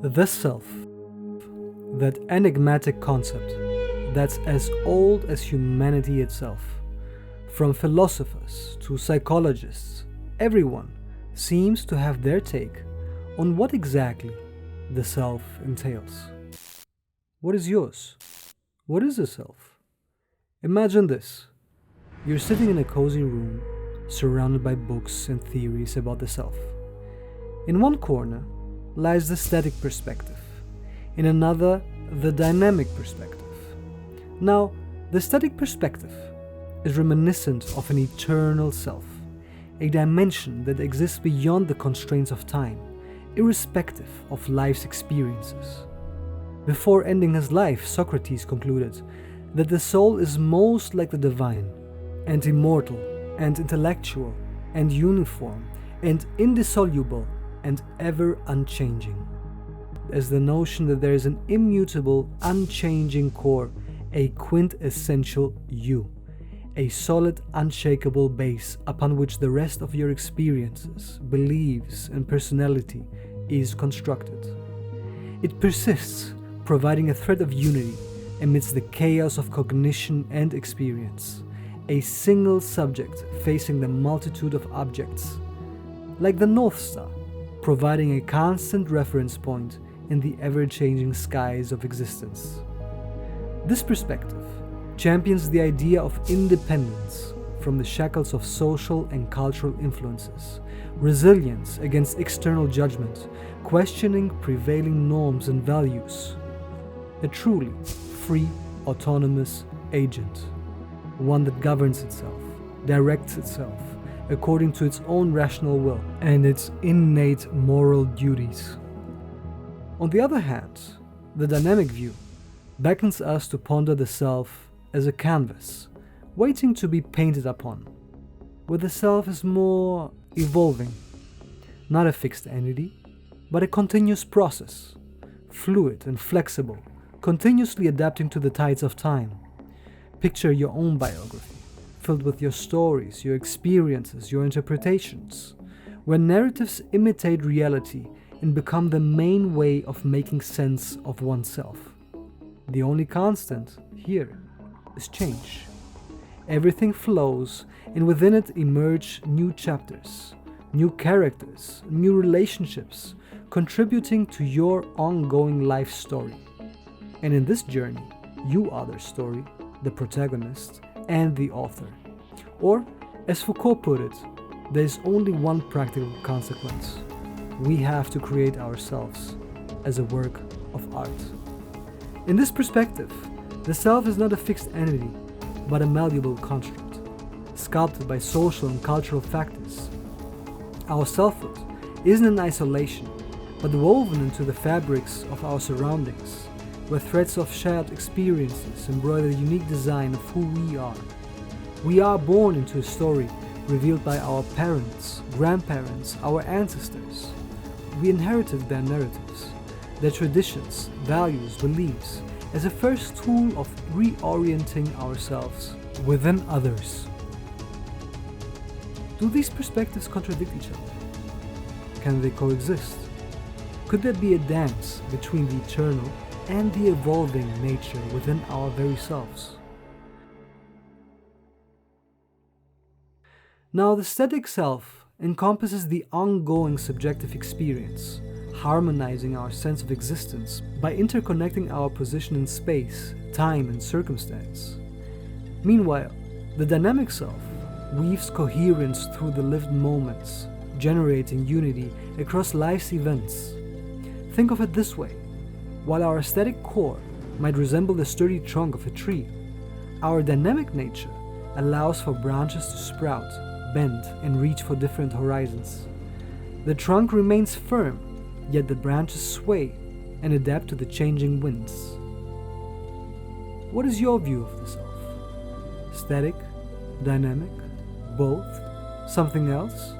The self, that enigmatic concept that's as old as humanity itself. From philosophers to psychologists, everyone seems to have their take on what exactly the self entails. What is yours? What is the self? Imagine this. You're sitting in a cozy room, surrounded by books and theories about the self. In one corner lies the static perspective, in another, the dynamic perspective. Now, the static perspective is reminiscent of an eternal self, a dimension that exists beyond the constraints of time, irrespective of life's experiences. Before ending his life, Socrates concluded that the soul is most like the divine, and immortal, and intellectual, and uniform, and indissoluble, and ever unchanging. As the notion that there is an immutable, unchanging core, a quintessential you, a solid, unshakable base upon which the rest of your experiences, beliefs, and personality is constructed. It persists, providing a thread of unity amidst the chaos of cognition and experience, a single subject facing the multitude of objects, like the North Star, providing a constant reference point in the ever-changing skies of existence. This perspective champions the idea of independence from the shackles of social and cultural influences, resilience against external judgment, questioning prevailing norms and values. A truly free, autonomous agent, one that governs itself, directs itself according to its own rational will and its innate moral duties. On the other hand, the dynamic view beckons us to ponder the self as a canvas, waiting to be painted upon, where the self is more evolving, not a fixed entity, but a continuous process, fluid and flexible, continuously adapting to the tides of time. Picture your own biography, filled with your stories, your experiences, your interpretations, where narratives imitate reality and become the main way of making sense of oneself. The only constant here is change. Everything flows, and within it emerge new chapters, new characters, new relationships, contributing to your ongoing life story. And in this journey, you are the story, the protagonist, and the author. Or, as Foucault put it, there is only one practical consequence. We have to create ourselves as a work of art. In this perspective, the self is not a fixed entity, but a malleable construct, sculpted by social and cultural factors. Our selfhood isn't in isolation, but woven into the fabrics of our surroundings, where threads of shared experiences embroider the unique design of who we are. We are born into a story revealed by our parents, grandparents, our ancestors. We inherited their narratives, their traditions, values, beliefs, as a first tool of reorienting ourselves within others. Do these perspectives contradict each other? Can they coexist? Could there be a dance between the eternal and the evolving nature within our very selves? Now, the static self encompasses the ongoing subjective experience, harmonizing our sense of existence by interconnecting our position in space, time, and circumstance. Meanwhile, the dynamic self weaves coherence through the lived moments, generating unity across life's events. Think of it this way. While our static core might resemble the sturdy trunk of a tree, our dynamic nature allows for branches to sprout, bend, and reach for different horizons. The trunk remains firm, yet the branches sway and adapt to the changing winds. What is your view of the self? Static? Dynamic? Both? Something else?